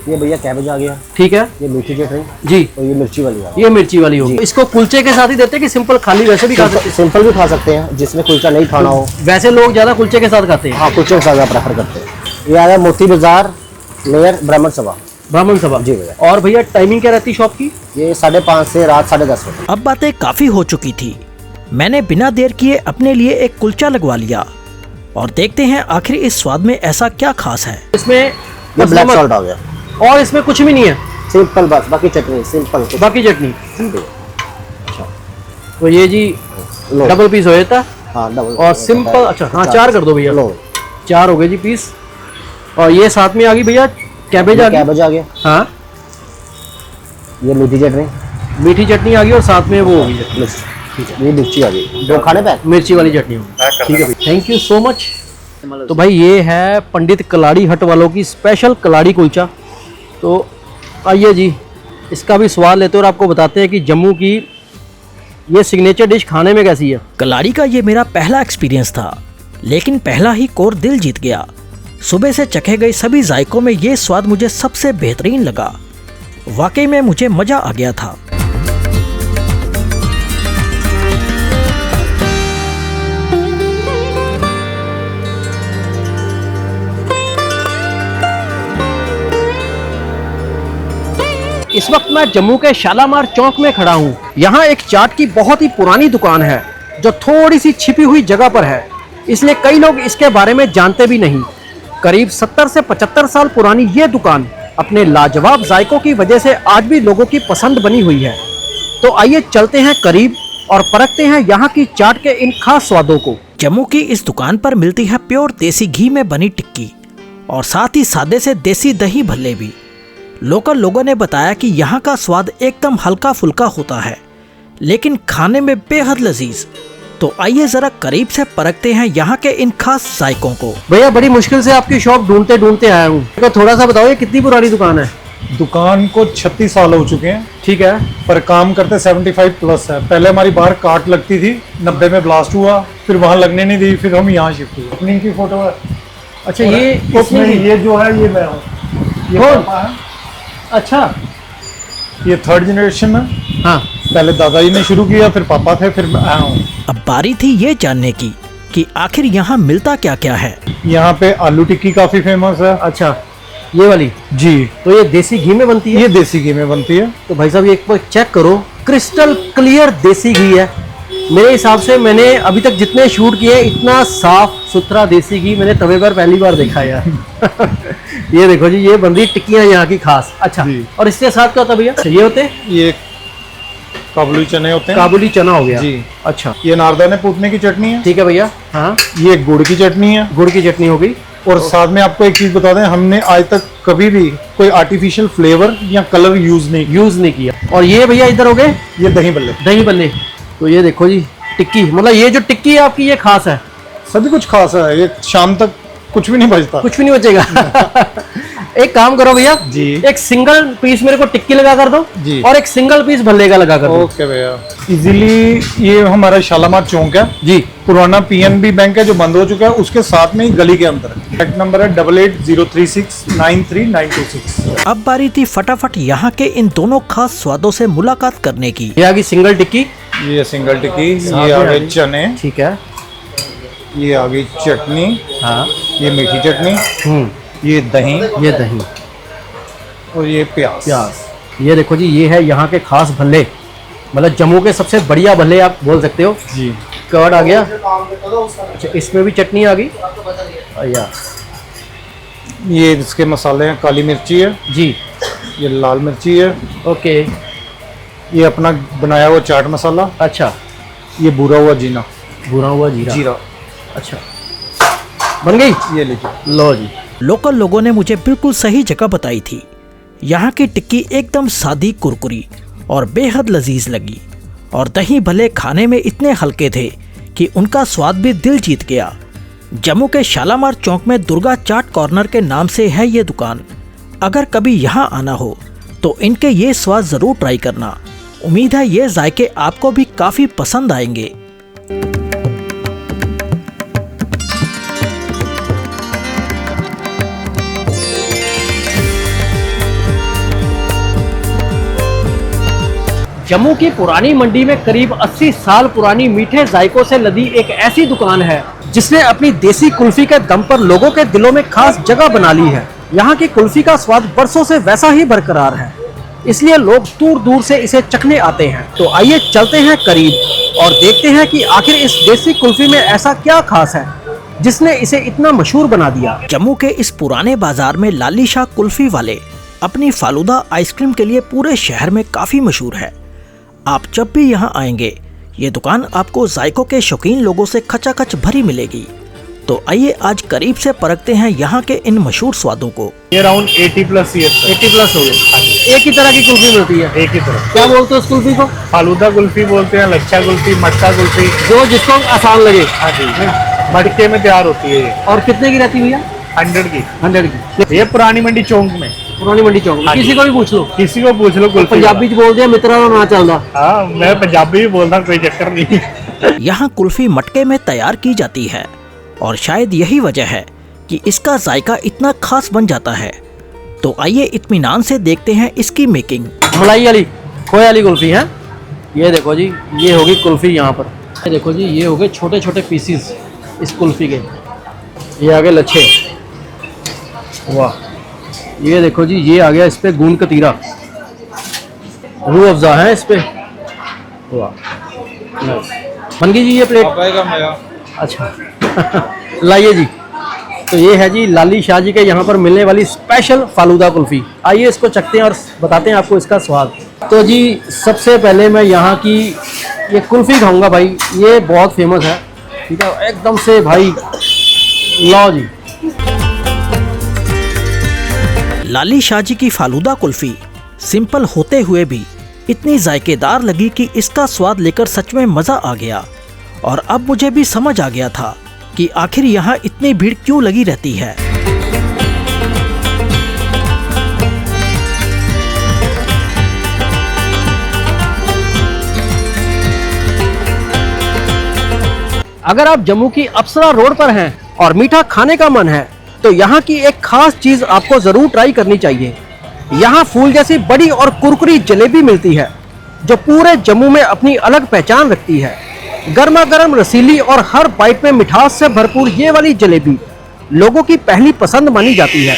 ये भैया कैबेज आ गया, ठीक है ये मीठी चटनी, जी, और ये मिर्ची वाली आ गई। ये मिर्ची वाली होगी। इसको कुलचे के साथ ही देते हैं कि सिंपल खाली वैसे भी खा सकते सिंपल भी खा सकते हैं, जिसमें कुलचा नहीं खाना हो। हैं? वैसे लोग ज्यादा कुलचे के साथ खाते हैं। हाँ, कुलचे के साथ प्रेफर करते हैं। ये आ गया मोती बाजार नियर ब्राह्मण सभा। ब्राह्मण सभा? जी भैया। और भैया टाइमिंग क्या रहती है शॉप की? ये 5:30 से रात 10:30 बजे। अब बातें काफी हो चुकी थी। मैंने बिना देर किए अपने लिए एक कुलचा लगवा लिया और देखते हैं आखिर इस स्वाद में ऐसा क्या खास है। इसमें ये ब्लैक सॉल्ट आ गया, और इसमें कुछ भी नहीं है, सिंपल बस, बाकी चटनी सिंपल। बाकी चटनी। जी भैया। तो ये जी लो। डबल पीस हो जाता है हाँ, डबल और सिंपल। अच्छा हाँ, 4 कर दो भैया। लो, 4 हो गए जी पीस। और ये साथ में आ गई भैया कैबेज आ गई। कैबेज आ गया, हाँ, ये मीठी चटनी, मीठी चटनी आ गई और साथ में वो हो गई चटनी। ये मिर्ची आ गई, जो खाने पे। मिर्ची वाली चटनी होगी। ठीक है भाई, थैंक यू सो मच। तो भाई ये है पंडित कलाड़ी हट वालों की स्पेशल कलाड़ी कुलचा। तो आइए जी, इसका भी स्वाद लेते हैं और आपको बताते हैं कि जम्मू की ये सिग्नेचर डिश खाने में कैसी है। कलाड़ी का ये मेरा पहला एक्सपीरियंस था, लेकिन पहला ही कोर दिल जीत गया। सुबह से चखे गए सभी जायकों में ये स्वाद मुझे सबसे बेहतरीन लगा। वाकई में मुझे मजा आ गया था। इस वक्त मैं जम्मू के शालामार चौक में खड़ा हूँ। यहाँ एक चाट की बहुत ही पुरानी दुकान है जो थोड़ी सी छिपी हुई जगह पर है, इसलिए कई लोग इसके बारे में जानते भी नहीं। करीब 70 से 75 साल पुरानी ये दुकान अपने लाजवाब जायकों की वजह से आज भी लोगों की पसंद बनी हुई है। तो आइए चलते हैं करीब और परखते हैं यहाँ की चाट के इन खास स्वादों को। जम्मू की इस दुकान पर मिलती है प्योर देसी घी में बनी टिक्की और साथ ही सादे से देसी दही भल्ले भी। लोकल लोगों ने बताया कि यहाँ का स्वाद एकदम हल्का फुल्का होता है लेकिन खाने में बेहद लजीज। तो आइए जरा करीब से परखते हैं यहाँ के इन खास जायकों को। भैया बड़ी मुश्किल से आपकी शॉप ढूंढते ढूंढते आया हूँ, तो थोड़ा सा बताओ ये कितनी पुरानी दुकान है? दुकान को 36 साल हो चुके हैं, ठीक है, पर काम करते 75 प्लस है। पहले हमारी बाहर काट लगती थी, 90 में ब्लास्ट हुआ, फिर वहाँ लगने नहीं दी, फिर हम यहाँ शिफ्ट हुए। ओपनिंग की फोटो है। अच्छा ये इसमें ये जो है ये मैं हूँ, ये कौन? पापा है। अच्छा, ये 3rd जनरेशन है। हाँ, पहले दादाजी ने शुरू किया, फिर पापा थे, फिर मैं आया हूँ। अब बारी थी ये जानने की कि आखिर यहाँ मिलता क्या क्या है। यहाँ पे आलू टिक्की काफी फेमस है। अच्छा ये वाली जी, तो ये देसी घी में बनती है? ये देसी घी में बनती है। तो भाई साहब ये एक बार चेक करो, क्रिस्टल क्लियर देसी घी है। मेरे हिसाब से मैंने अभी तक जितने शूट किए इतना साफ सुथरा देसी घी मैंने तवे पर पहली बार देखा यार। ये देखो जी, ये बन रही टिक्कियां यहाँ की खास। अच्छा, जी। और इसके साथ क्या होता है भैया? ये होते हैं ये काबुली चने होते हैं। काबुली चना हो गया जी। अच्छा, ये नारदाने पूतने की चटनी है। ठीक है भैया। हाँ, ये गुड़ की चटनी है। गुड़ की चटनी हो गई। और साथ में आपको एक चीज बता दें, हमने आज तक कभी भी कोई आर्टिफिशियल फ्लेवर या कलर यूज नहीं किया। और ये भैया इधर हो गए ये दही बल्ले। दही बल्ले। तो ये देखो जी टिक्की, मतलब ये जो टिक्की है आपकी ये खास है। सभी कुछ खास है, ये शाम तक कुछ भी नहीं बचता। कुछ भी नहीं बचेगा। एक काम करो भैया जी, एक सिंगल पीस मेरे को टिक्की लगा कर दो जी, और एक सिंगल पीस भल्ले का लगा कर दो। ओके भैया। इजीली ये हमारा शालामार चौक है जी, पुराना पीएनबी बैंक है जो बंद हो चुका है, उसके साथ में ही गली के अंदर। कॉन्टैक्ट नंबर है 8803693926। अब बारी थी फटाफट यहाँ के इन दोनों खास स्वादों से मुलाकात करने की। ये आ गई सिंगल टिक्की। ये सिंगल टिक्की, ये आ गए चने, ठीक है, ये आ गई चटनी, हाँ, ये मीठी चटनी, ये दही, ये दही और ये प्याज। ये देखो जी, ये है यहाँ के खास भल्ले, मतलब जम्मू के सबसे बढ़िया भल्ले आप बोल सकते हो जी। कर्ड आ गया। अच्छा, इसमें भी चटनी आ गई। या ये इसके मसाले हैं, काली मिर्ची है जी, ये लाल मिर्ची है, ओके, ये अपना बनाया हुआ चाट मसाला, अच्छा, ये भूरा हुआ जीना, भुना हुआ जीरा। जीरा। अच्छा, बन गई। ये लीजिए। लो जी। लोकल लोगों ने मुझे बिल्कुल सही जगह बताई थी। यहाँ की टिक्की एकदम सादी कुरकुरी और बेहद लजीज लगी और दही भले खाने में इतने हल्के थे कि उनका स्वाद भी दिल जीत गया। जम्मू के शालामार चौक में दुर्गा चाट कॉर्नर के नाम से है ये दुकान। अगर कभी यहाँ आना हो तो इनके ये स्वाद ज़रूर ट्राई करना। उम्मीद है ये जायके आपको भी काफ़ी पसंद आएंगे। जम्मू की पुरानी मंडी में करीब 80 साल पुरानी मीठे जायकों से लदी एक ऐसी दुकान है जिसने अपनी देसी कुल्फी के दम पर लोगों के दिलों में खास जगह बना ली है। यहाँ की कुल्फी का स्वाद बरसों से वैसा ही बरकरार है, इसलिए लोग दूर दूर से इसे चखने आते हैं। तो आइए चलते हैं करीब और देखते हैं कि आखिर इस देसी कुल्फी में ऐसा क्या खास है जिसने इसे इतना मशहूर बना दिया। जम्मू के इस पुराने बाजार में लाली शाह कुल्फी वाले अपनी फालूदा आइसक्रीम के लिए पूरे शहर में काफ़ी मशहूर है। आप जब भी यहाँ आएंगे ये दुकान आपको जायकों के शौकीन लोगों से खचाखच भरी मिलेगी। तो आइए आज करीब से परखते हैं यहाँ के इन मशहूर स्वादों को। ये अराउंड 80+ ईयर्स। 80+ हो गए। एक ही तरह की कुल्फी मिलती है। एक ही तरह। क्या बोलते हो उस कुल्फी को? फालूदा कुल्फी बोलते हैं, लच्छा कुल्फी, मटका कुल्फी, जो जिसको आसान लगे। हाँ जी, मटके में तैयार होती है ये। और कितने की रहती है भैया? 100 की। 100 की। ये पुरानी मंडी चौक में। पुरानी मंडी चौक में किसी को भी पूछ लो, किसी को पूछ लो कुल्फी। पंजाबी बोल दिया मित्रा ना चलता। हाँ, मैं पंजाबी भी बोलता, कोई चक्कर नहीं। यहाँ कुल्फी मटके में तैयार की जाती है और शायद यही वजह है कि इसका जायका इतना खास बन जाता है। तो आइए इत्मीनान से देखते हैं इसकी मेकिंग। मलाई वाली खोए वाली कुल्फी है। ये देखो जी, ये होगी कुल्फी यहाँ पर। ये देखो जी, ये हो गए छोटे छोटे पीसीस इस कुल्फी के। ये आ गए लच्छे, वाह। ये देखो जी, ये आ गया इस पे गूंद कतीरा, रूह अफ़ज़ा है इस पे, वाह। बन गई जी ये प्लेट। अच्छा लाइए जी। तो ये है जी लाली शाह जी के यहाँ पर मिलने वाली स्पेशल फालूदा कुल्फ़ी। आइए इसको चखते हैं और बताते हैं आपको इसका स्वाद। तो जी सबसे पहले मैं यहाँ की ये कुल्फ़ी खाऊंगा भाई, ये बहुत फेमस है, ठीक है, एकदम से भाई। लो जी, लाली शाह जी की फालूदा कुल्फी सिंपल होते हुए भी इतनी जायकेदार लगी कि इसका स्वाद लेकर सच में मजा आ गया। और अब मुझे भी समझ आ गया था कि आखिर यहाँ इतनी भीड़ क्यों लगी रहती है। अगर आप जम्मू की अप्सरा रोड पर हैं और मीठा खाने का मन है तो यहाँ की एक खास चीज आपको जरूर ट्राई करनी चाहिए। यहाँ फूल जैसी बड़ी और कुरकुरी जलेबी मिलती है जो पूरे जम्मू में अपनी अलग पहचान रखती है। गर्मा गर्म, रसीली और हर बाइट में मिठास से भरपूर ये वाली जलेबी लोगों की पहली पसंद मानी जाती है।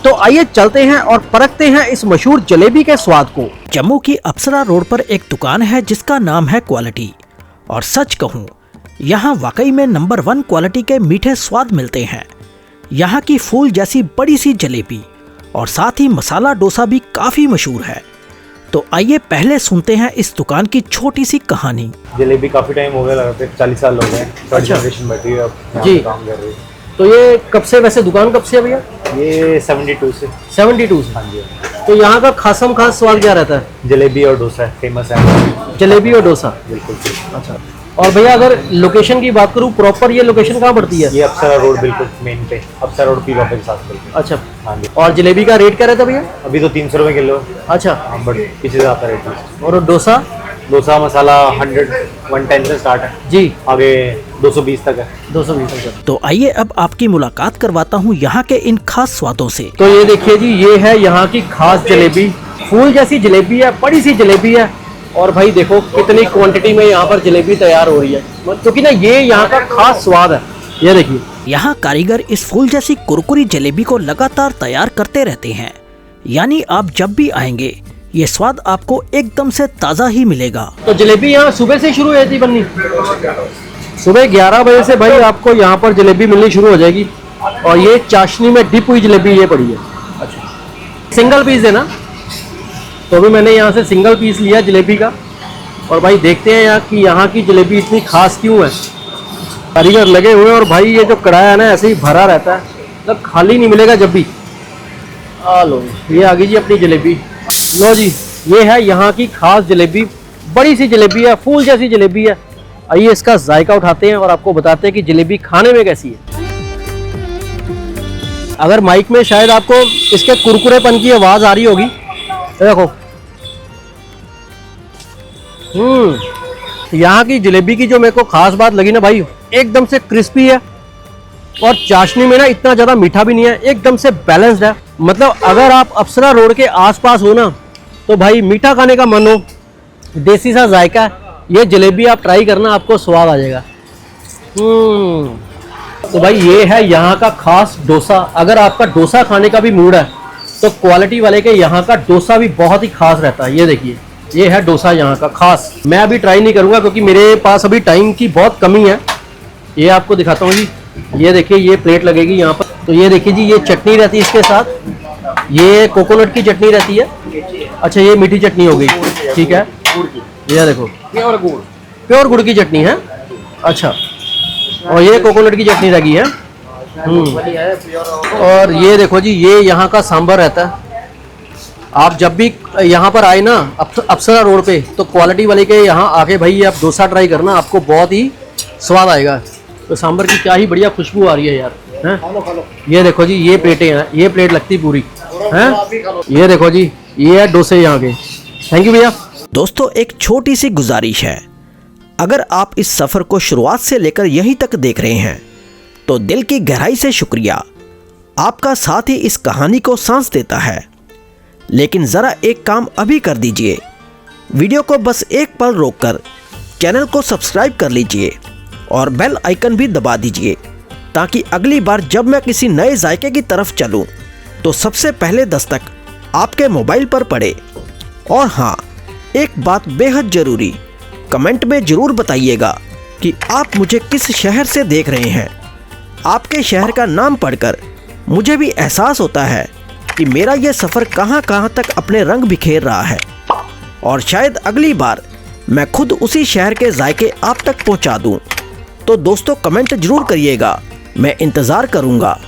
तो आइए चलते हैं और परखते हैं इस मशहूर जलेबी के स्वाद को। जम्मू की अप्सरा रोड पर एक दुकान है जिसका नाम है क्वालिटी, और सच कहूँ यहाँ वाकई में नंबर 1 क्वालिटी के मीठे स्वाद मिलते हैं। यहाँ की फूल जैसी बड़ी सी जलेबी और साथ ही मसाला डोसा भी काफी मशहूर है। तो आइए पहले सुनते हैं इस दुकान की छोटी सी कहानी। जलेबी काफी टाइम हो गया, लगाते 40 साल हो गए। थर्ड जनरेशन बैठी है, अब यहाँ जी पे काम कर रही है। तो ये कब से, वैसे दुकान कब से है भैया? ये 72 से। 72 से। हाँ जी। तो यहाँ का खासम खास स्वाद क्या रहता है? जलेबी और डोसा है, फेमस है। जलेबी और डोसा, बिल्कुल। अच्छा। और भैया अगर लोकेशन की बात करूँ, प्रॉपर ये लोकेशन कहाँ पड़ती है? ये अप्सरा रोड बिल्कुल मेन पे, अप्सरा रोड पी के साथ बिल्कुल। अच्छा। हाँ जी। और जलेबी का रेट क्या रहता है भैया? अभी तो 300 रुपए किलो। अच्छा। हाँ, बट पीछे से आता रेट है। और डोसा? डोसा मसाला 110 से स्टार्ट है जी, आगे 220 तक है। 220। तो आइए अब आपकी मुलाकात करवाता हूँ यहाँ के इन खास स्वादों से। तो ये देखिए जी, ये है यहाँ की खास जलेबी। फूल जैसी जलेबी है, बड़ी सी जलेबी है। और भाई देखो कितनी क्वांटिटी में यहाँ पर जलेबी तैयार हो रही है, क्योंकि ना ये यहाँ का खास स्वाद है। ये देखिए, यहाँ कारीगर इस फूल जैसी कुरकुरी जलेबी को लगातार तैयार करते रहते हैं, यानी आप जब भी आएंगे ये स्वाद आपको एकदम से ताज़ा ही मिलेगा। तो जलेबी यहाँ सुबह से शुरू हुई थी बननी? सुबह 11 बजे से भाई आपको यहाँ पर जलेबी मिलनी शुरू हो जाएगी। और ये चाशनी में डिप हुई जलेबी ये पड़ी है। अच्छा, सिंगल पीस है ना? तो अभी मैंने यहाँ से सिंगल पीस लिया जलेबी का। और भाई देखते हैं यहाँ की जलेबी इतनी खास क्यों है। कारीगर लगे हुए हैं और भाई ये जो कढ़ाई है ना ऐसे ही भरा रहता है, मतलब खाली नहीं मिलेगा जब भी। आ लो, ये आ गई जी अपनी जलेबी। लो जी, ये है यहाँ की खास जलेबी, बड़ी सी जलेबी है, फूल जैसी जलेबी है। आइए इसका जायका उठाते हैं और आपको बताते हैं कि जलेबी खाने में कैसी है। अगर माइक में शायद आपको इसके कुरकुरेपन की आवाज़ आ रही होगी, देखो। यहाँ की जलेबी की जो मेरे को खास बात लगी ना भाई, एकदम से क्रिस्पी है और चाशनी में ना इतना ज़्यादा मीठा भी नहीं है, एकदम से बैलेंस्ड है। मतलब अगर आप अप्सरा रोड के आसपास हो ना तो भाई मीठा खाने का मन हो, देसी सा जायका है, ये जलेबी आप ट्राई करना, आपको स्वाद आ जाएगा। तो भाई ये है यहाँ का खास डोसा। अगर आपका डोसा खाने का भी मूड है तो क्वालिटी वाले के यहाँ का डोसा भी बहुत ही खास रहता है। ये देखिए, ये है डोसा यहाँ का खास। मैं अभी ट्राई नहीं करूँगा क्योंकि मेरे पास अभी टाइम की बहुत कमी है। ये आपको दिखाता हूँ जी, ये देखिए, ये प्लेट लगेगी यहाँ पर। तो ये देखिए जी, ये चटनी रहती है इसके साथ, ये कोकोनट की चटनी रहती है। अच्छा, ये मीठी चटनी हो गई, ठीक है। ये देखो, प्योर गुड़ की चटनी है। अच्छा, और ये कोकोनट की चटनी लगी है। और ये देखो जी, ये यहाँ का सांभर रहता है। आप जब भी यहाँ पर आए ना अप्सरा रोड पे, तो क्वालिटी वाले के यहाँ आके भाई आप डोसा ट्राई करना, आपको बहुत ही स्वाद आएगा। तो सांभर की क्या ही बढ़िया खुशबू आ रही है यार, हैं? ये देखो जी, ये प्लेटें हैं, ये प्लेट लगती पूरी हैं। ये देखो जी, ये है डोसे यहाँ के। थैंक यू भैया। दोस्तों, एक छोटी सी गुजारिश है, अगर आप इस सफ़र को शुरुआत से लेकर यहीं तक देख रहे हैं तो दिल की गहराई से शुक्रिया। आपका साथ ही इस कहानी को सांस देता है। लेकिन ज़रा एक काम अभी कर दीजिए, वीडियो को बस एक पल रोककर चैनल को सब्सक्राइब कर लीजिए और बेल आइकन भी दबा दीजिए, ताकि अगली बार जब मैं किसी नए जायके की तरफ चलूं तो सबसे पहले दस्तक आपके मोबाइल पर पड़े। और हाँ, एक बात बेहद ज़रूरी, कमेंट में ज़रूर बताइएगा कि आप मुझे किस शहर से देख रहे हैं। आपके शहर का नाम पढ़कर मुझे भी एहसास होता है कि मेरा यह सफ़र कहाँ कहाँ तक अपने रंग बिखेर रहा है, और शायद अगली बार मैं खुद उसी शहर के जायके आप तक पहुँचा दूँ। तो दोस्तों, कमेंट ज़रूर करिएगा, मैं इंतज़ार करूँगा।